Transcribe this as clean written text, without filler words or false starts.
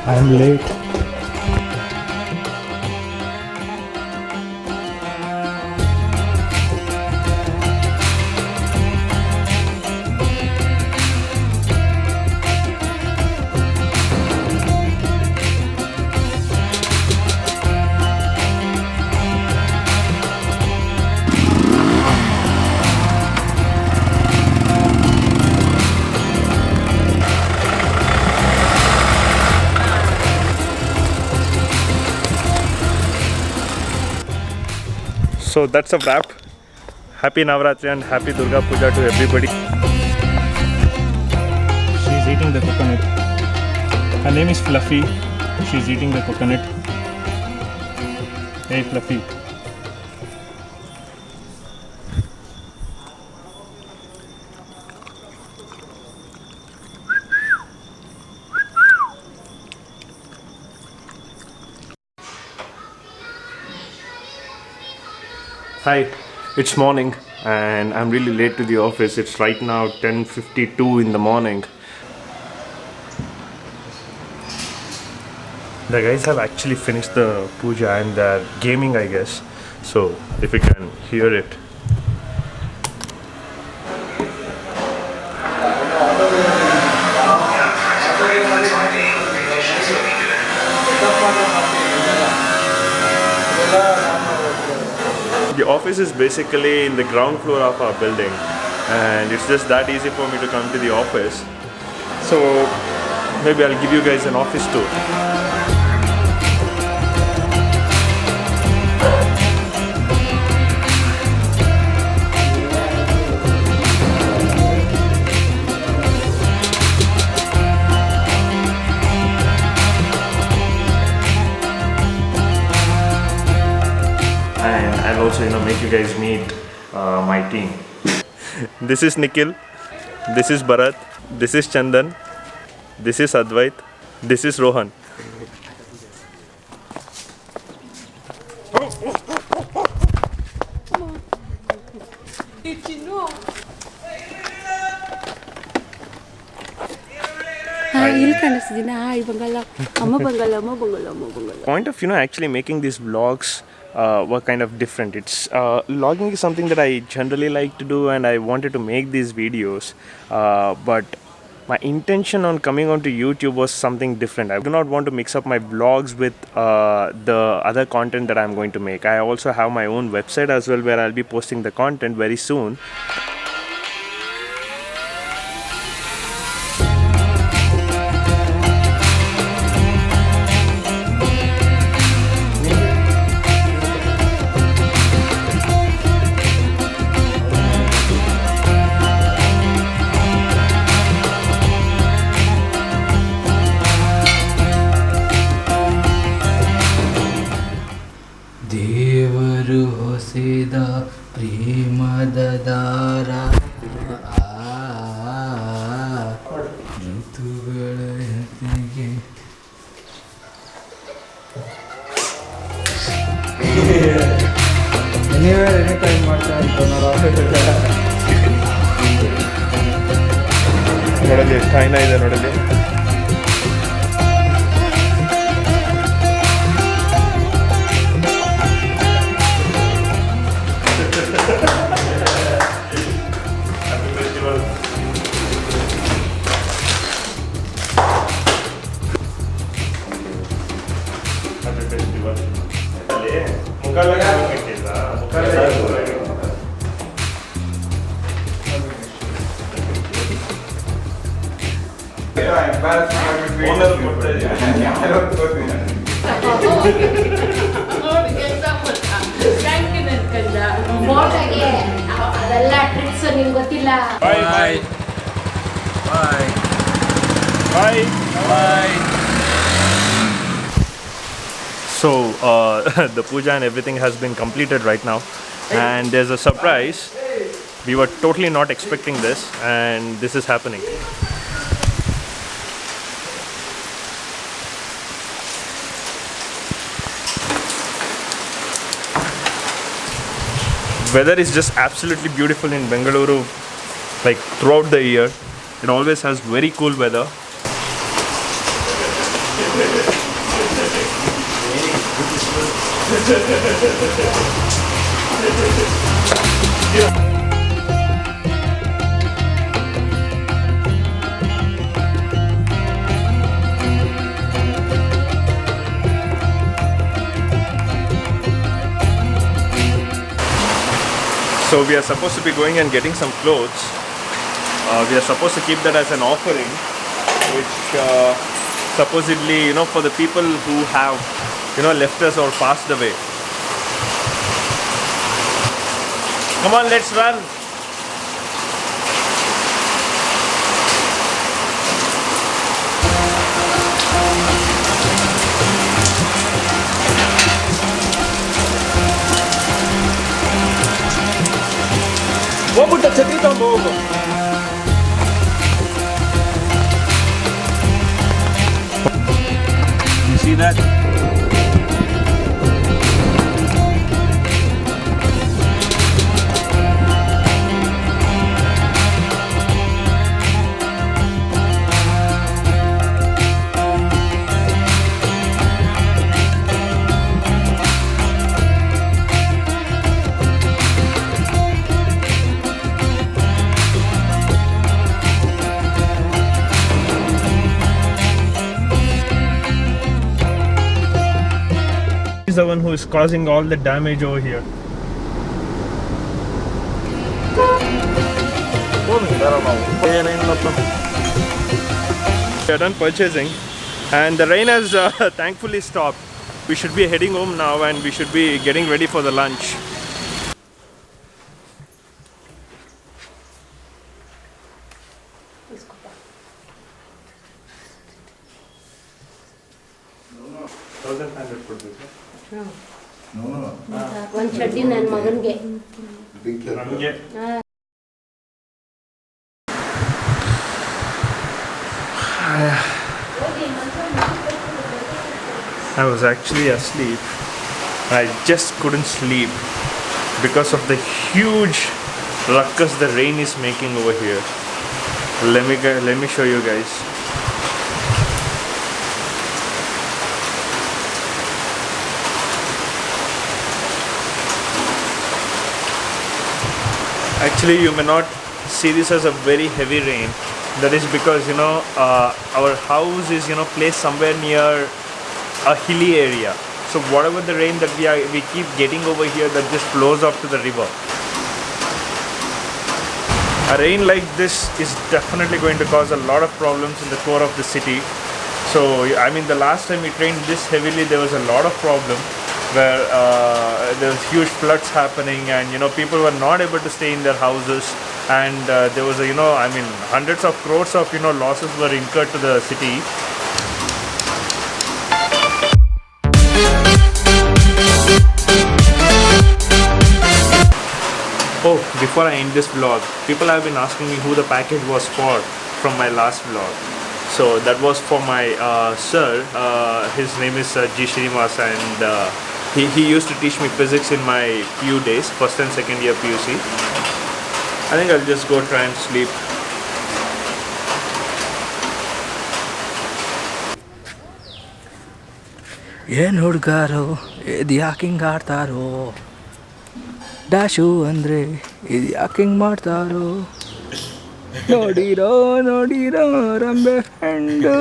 I'm late. So that's a wrap. Happy Navarathri and happy Durga Puja to everybody. She's eating the coconut. Her name is Fluffy. She's eating the coconut. Hey Fluffy. Hi, it's morning and I'm really late to the office. It's right now 10:52 in the morning. The guys have actually finished the puja and they're gaming, I guess. So if you can hear it. The office is basically in the ground floor of our building and it's just that easy for me to come to the office. So maybe I'll give you guys an office tour. And I'll also make you guys meet my team. This is Nikhil, this is Bharat, this is Chandan, this is Advait, this is Rohan. Point of actually making these vlogs were kind of different. It's vlogging is something that I generally like to do and I wanted to make these videos, but my intention on coming onto YouTube was something different. I do not want to mix up my vlogs with the other content that I'm going to make. I also have my own website as well where I'll be posting the content very soon. ದೇವರು ಹೊಸೆದ ಪ್ರೇಮದ ದಾರ ಋತುಗಳ ಜೊತೆಗೆ any time ಮಾಡ್ತಾ ನೋಡಲಿ ಎಷ್ಟು time ಇದೆ ನೋಡಲಿ. ಅದೆಲ್ಲ ಟ್ರಿಕ್ಸ್ ನಿಮ್ಗೆ ಗೊತ್ತಿಲ್ಲ. Bye bye. Bye Bye. Bye. So the puja and everything has been completed right now and there's a surprise. We were totally not expecting this and this is happening. Weather is just absolutely beautiful in Bengaluru, like throughout the year. It always has very cool weather. So we are supposed to be going and getting some clothes. We are supposed to keep that as an offering, which supposedly, for the people who have, left us or passed away. Come on, let's run. ಹೋಗ್ಬಿಟ್ಟು ಛತ್ರಿ ತಗೊಂಡು ಹೋಗು. You see that? The one who is causing all the damage over here. We are done purchasing and the rain has thankfully stopped. We should be heading home now and we should be getting ready for the lunch. ಒಂದು ಚಡ್ಡಿ ನನ್ನ ಮಗನಿಗೆ I was actually asleep. I just couldn't sleep because of the huge ruckus the rain is making over here. Let me show you guys. Actually, you may not see this as a very heavy rain. That is because our house is placed somewhere near a hilly area. So whatever the rain that we keep getting over here, that just flows off to the river. A rain like this is definitely going to cause a lot of problems in the core of the city. So I mean, the last time it rained this heavily, there was a lot of problem where there was huge floods happening, and people were not able to stay in their houses, and there was hundreds of crores of losses were incurred to the city. Oh, before I end this vlog, people have been asking me who the package was for from my last vlog. So that was for my sir. His name is G. Srinivas, and he used to teach me physics in my PU days, first and second year PUC. I think I'll just go try and sleep. ಏನು ಹುಡುಗಾರೋ ಇದು ಯಾಕೆ ಹಿಂಗೆ ಆಡ್ತಾರೋ, dash ಅಂದರೆ ಇದು ಯಾಕೆ ಹಿಂಗೆ ಮಾಡ್ತಾರೋ, ನೋಡಿರೋ ರಂಬೆ ಫ್ರೆಂಡು